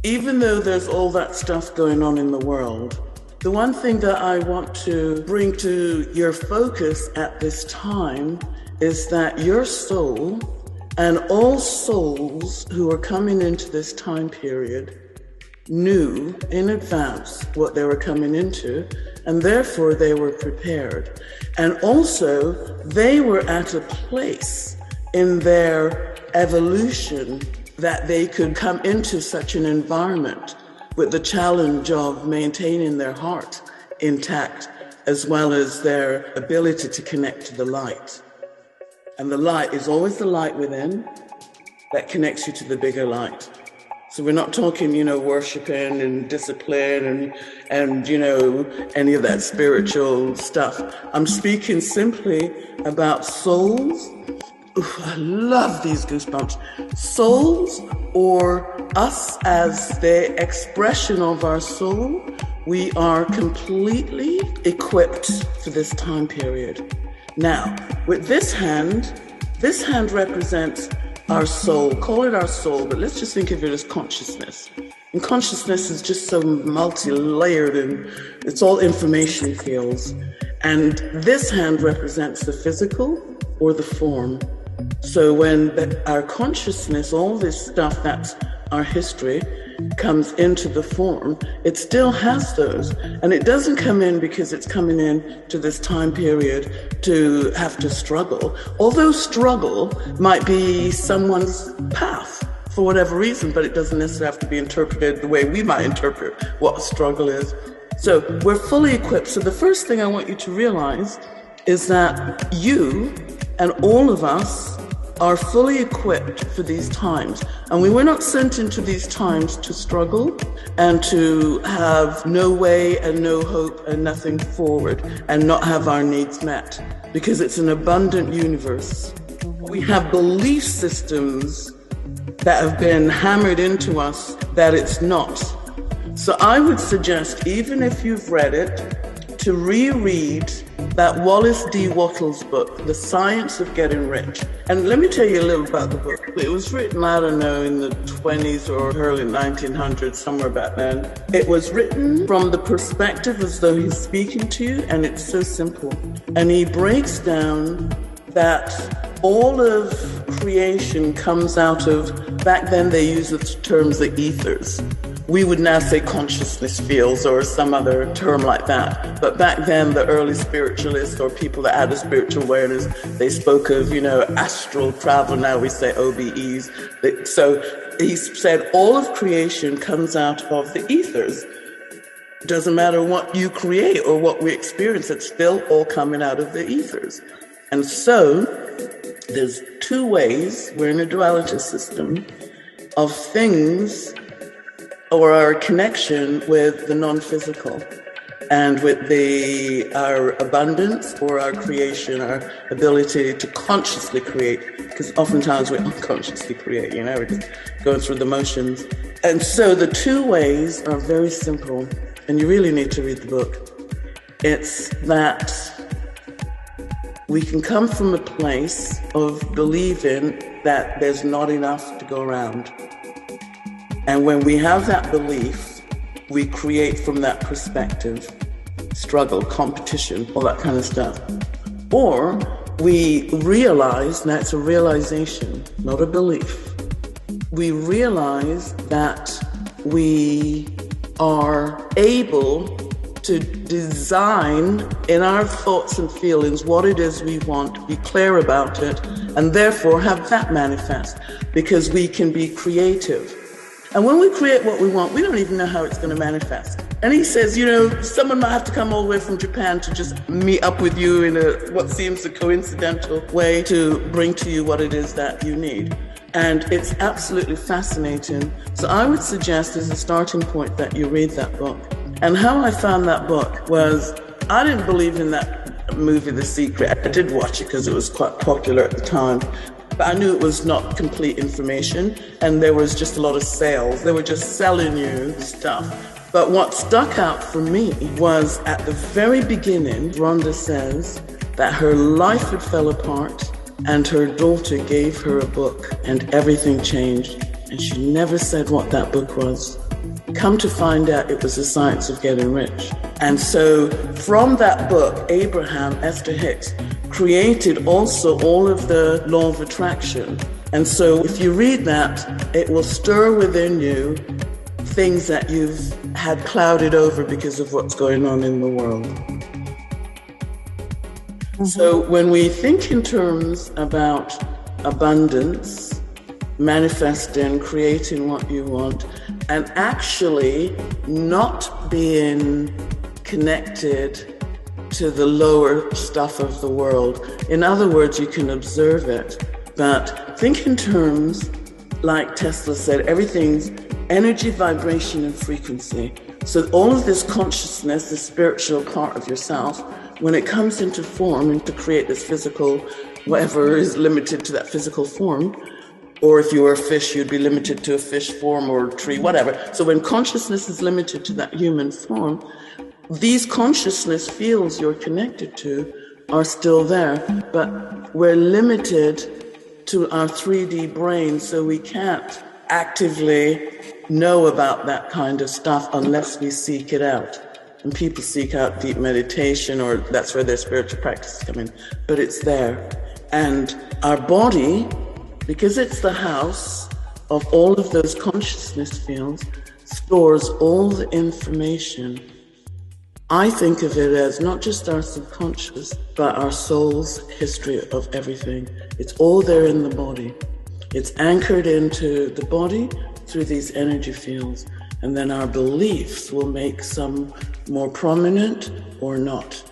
Even though there's all that stuff going on in the world, the one thing that I want to bring to your focus at this time is that your soul and all souls who are coming into this time period knew in advance what they were coming into, and therefore they were prepared. And also, they were at a place in their evolution that they could come into such an environment with the challenge of maintaining their heart intact, as well as their ability to connect to the light. And the light is always the light within that connects you to the bigger light. So we're not talking, worshiping and discipline and any of that spiritual stuff. I'm speaking simply about souls. Oof, I love these goosebumps. Souls, or us as the expression of our soul, we are completely equipped for this time period. Now, with this hand represents our soul. Call it our soul, but let's just think of it as consciousness. And consciousness is just so multi-layered, and it's all information fields. And this hand represents the physical or the form. So when our consciousness, all this stuff that's our history, comes into the form, it still has those. And it doesn't come in because it's coming in to this time period to have to struggle. Although struggle might be someone's path for whatever reason, but it doesn't necessarily have to be interpreted the way we might interpret what a struggle is. So we're fully equipped. So the first thing I want you to realize is that you and all of us are fully equipped for these times. And we were not sent into these times to struggle and to have no way and no hope and nothing forward and not have our needs met, because it's an abundant universe. We have belief systems that have been hammered into us that it's not. So I would suggest, even if you've read it, to reread that Wallace D. Wattles book, The Science of Getting Rich. And let me tell you a little about the book. It was written, I don't know, in the 20s or early 1900s, somewhere back then. It was written from the perspective as though he's speaking to you, and it's so simple. And he breaks down that all of creation comes out of, back then they used the terms the ethers. We would now say consciousness fields or some other term like that. But back then, the early spiritualists or people that had a spiritual awareness, they spoke of, astral travel. Now we say OBEs. So he said all of creation comes out of the ethers. Doesn't matter what you create or what we experience, it's still all coming out of the ethers. And so there's two ways, we're in a duality system, of things or our connection with the non-physical and with our abundance or our creation, our ability to consciously create, because oftentimes we unconsciously create, we're just going through the motions. And so the two ways are very simple, and you really need to read the book. It's that we can come from a place of believing that there's not enough to go around. And when we have that belief, we create from that perspective, struggle, competition, all that kind of stuff. Or we realize, and that's a realization, not a belief. We realize that we are able to design in our thoughts and feelings what it is we want, be clear about it, and therefore have that manifest, because we can be creative. And when we create what we want, we don't even know how it's going to manifest. And he says, someone might have to come all the way from Japan to just meet up with you in what seems a coincidental way to bring to you what it is that you need. And it's absolutely fascinating. So I would suggest as a starting point that you read that book. And how I found that book was, I didn't believe in that movie, The Secret. I did watch it because it was quite popular at the time. But I knew it was not complete information, and there was just a lot of sales. They were just selling you stuff. But what stuck out for me was at the very beginning, Rhonda says that her life had fell apart and her daughter gave her a book and everything changed. And she never said what that book was. Come to find out it was the science of getting rich. And so from that book, Abraham, Esther Hicks, created also all of the law of attraction. And so if you read that, it will stir within you things that you've had clouded over because of what's going on in the world. So when we think in terms about abundance, manifesting, creating what you want, and actually not being connected to the lower stuff of the world. In other words, you can observe it, but think in terms, like Tesla said, everything's energy, vibration, and frequency. So all of this consciousness, the spiritual part of yourself, when it comes into form and to create this physical, whatever is limited to that physical form, or if you were a fish, you'd be limited to a fish form or a tree, whatever. So when consciousness is limited to that human form, these consciousness fields you're connected to are still there, but we're limited to our 3D brain, so we can't actively know about that kind of stuff unless we seek it out. And people seek out deep meditation, or that's where their spiritual practices come in, but it's there. And our body, because it's the house of all of those consciousness fields, stores all the information. I think of it as not just our subconscious, but our soul's history of everything. It's all there in the body. It's anchored into the body through these energy fields. And then our beliefs will make some more prominent or not.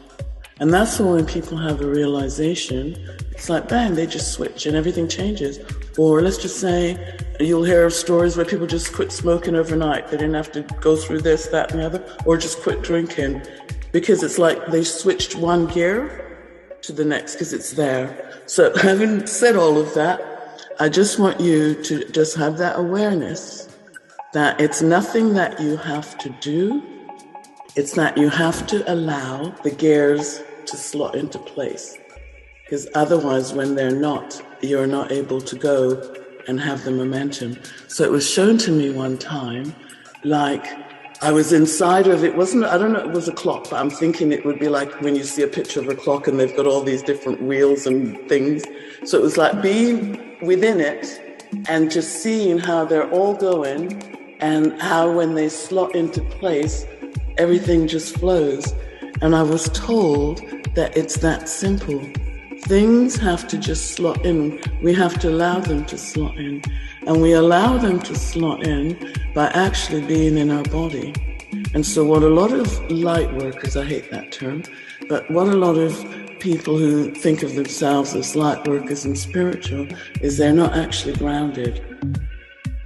And that's why when people have a realization, it's like, bang, they just switch and everything changes. Or let's just say, you'll hear of stories where people just quit smoking overnight. They didn't have to go through this, that, and the other, or just quit drinking. Because it's like they switched one gear to the next because it's there. So having said all of that, I just want you to just have that awareness that it's nothing that you have to do. It's that you have to allow the gears to slot into place. Because otherwise, when they're not, you're not able to go and have the momentum. So it was shown to me one time, like I was inside of it. I don't know, it was a clock, but I'm thinking it would be like when you see a picture of a clock and they've got all these different wheels and things. So it was like being within it and just seeing how they're all going and how when they slot into place, everything just flows. And I was told that it's that simple. Things have to just slot in. We have to allow them to slot in. And we allow them to slot in by actually being in our body. And so what a lot of light workers, I hate that term, but what a lot of people who think of themselves as light workers and spiritual is they're not actually grounded.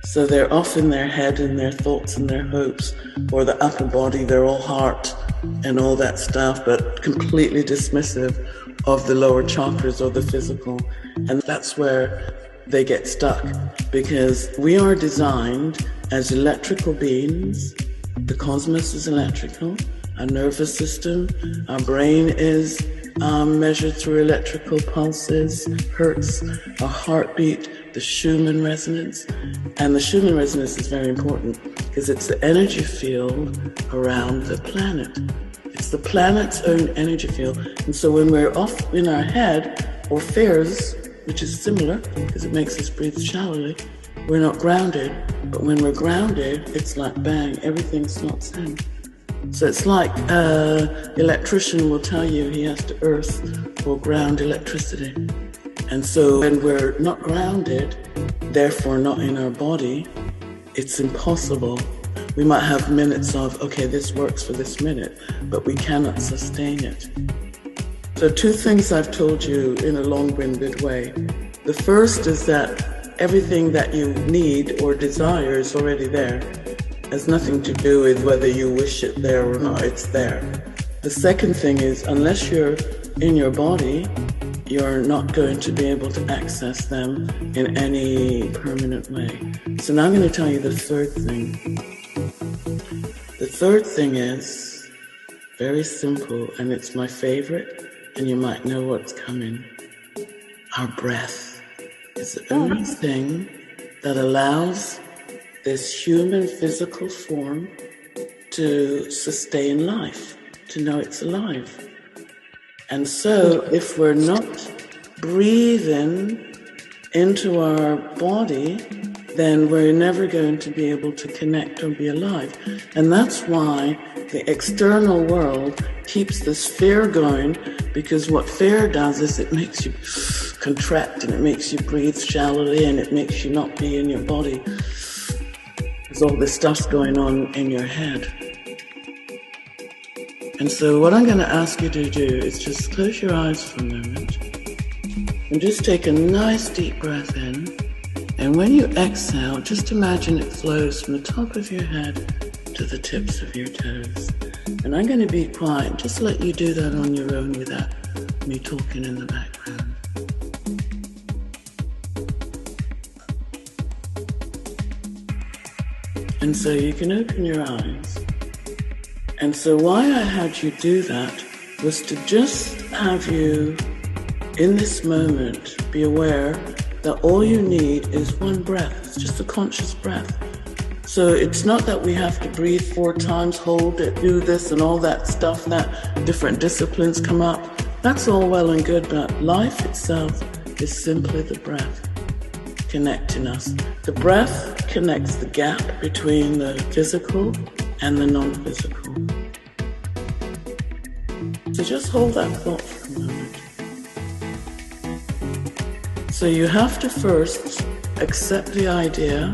So they're off in their head and their thoughts and their hopes, or the upper body, they're all heart and all that stuff, but completely dismissive of the lower chakras or the physical. And that's where they get stuck, because we are designed as electrical beings. The cosmos is electrical. Our nervous system, our brain is measured through electrical pulses, hertz, our heartbeat, the Schumann resonance. And the Schumann resonance is very important because it's the energy field around the planet. It's the planet's own energy field. And so when we're off in our head, or fears, which is similar because it makes us breathe shallowly, we're not grounded. But when we're grounded, it's like bang, everything slots in. So it's like electrician will tell you he has to earth or ground electricity. And so when we're not grounded, therefore not in our body, it's impossible. We might have minutes of, okay, this works for this minute, but we cannot sustain it. So 2 things I've told you in a long-winded way. The first is that everything that you need or desire is already there. It has nothing to do with whether you wish it there or not, it's there. The second thing is, unless you're in your body, you're not going to be able to access them in any permanent way. So now I'm going to tell you the third thing. The third thing is very simple, and it's my favorite, and you might know what's coming. Our breath is the only thing that allows this human physical form to sustain life, to know it's alive. And so if we're not breathing into our body, then we're never going to be able to connect or be alive. And that's why the external world keeps this fear going, because what fear does is it makes you contract, and it makes you breathe shallowly, and it makes you not be in your body. There's all this stuff going on in your head. And so what I'm going to ask you to do is just close your eyes for a moment and just take a nice deep breath in. And when you exhale, just imagine it flows from the top of your head to the tips of your toes. And I'm going to be quiet, just let you do that on your own without me talking in the background. And so you can open your eyes. And so why I had you do that was to just have you, in this moment, be aware that all you need is one breath. It's just a conscious breath. So it's not that we have to breathe 4 times, hold it, do this and all that stuff, that different disciplines come up. That's all well and good, but life itself is simply the breath connecting us. The breath connects the gap between the physical and the non-physical. So just hold that thought for a moment. So you have to first accept the idea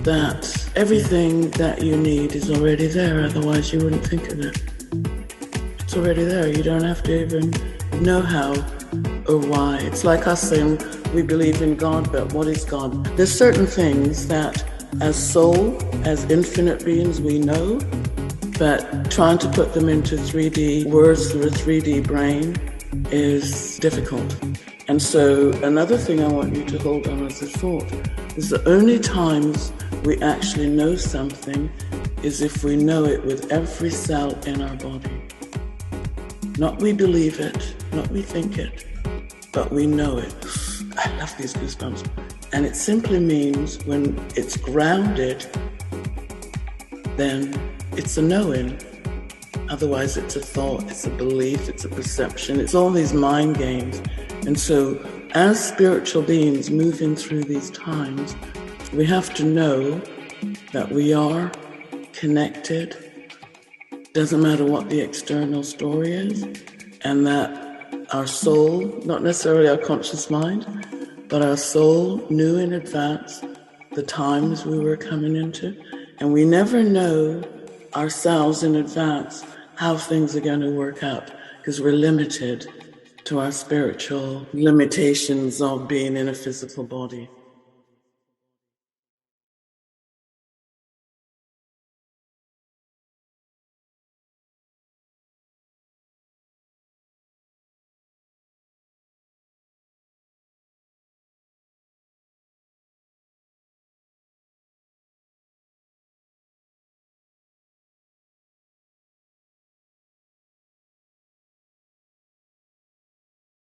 that everything that you need is already there, otherwise you wouldn't think of it. It's already there. You don't have to even know how or why. It's like us saying we believe in God, but what is God? There's certain things that as soul, as infinite beings, we know, but trying to put them into 3D words through a 3D brain is difficult. And so another thing I want you to hold on as a thought is the only times we actually know something is if we know it with every cell in our body. Not we believe it, not we think it, but we know it. I love these goosebumps. And it simply means when it's grounded, then it's a knowing. Otherwise it's a thought, it's a belief, it's a perception, it's all these mind games. And so as spiritual beings moving through these times, we have to know that we are connected. Doesn't matter what the external story is, and that our soul, not necessarily our conscious mind, but our soul knew in advance the times we were coming into. And we never know ourselves in advance how things are going to work out, because we're limited to our spiritual limitations of being in a physical body.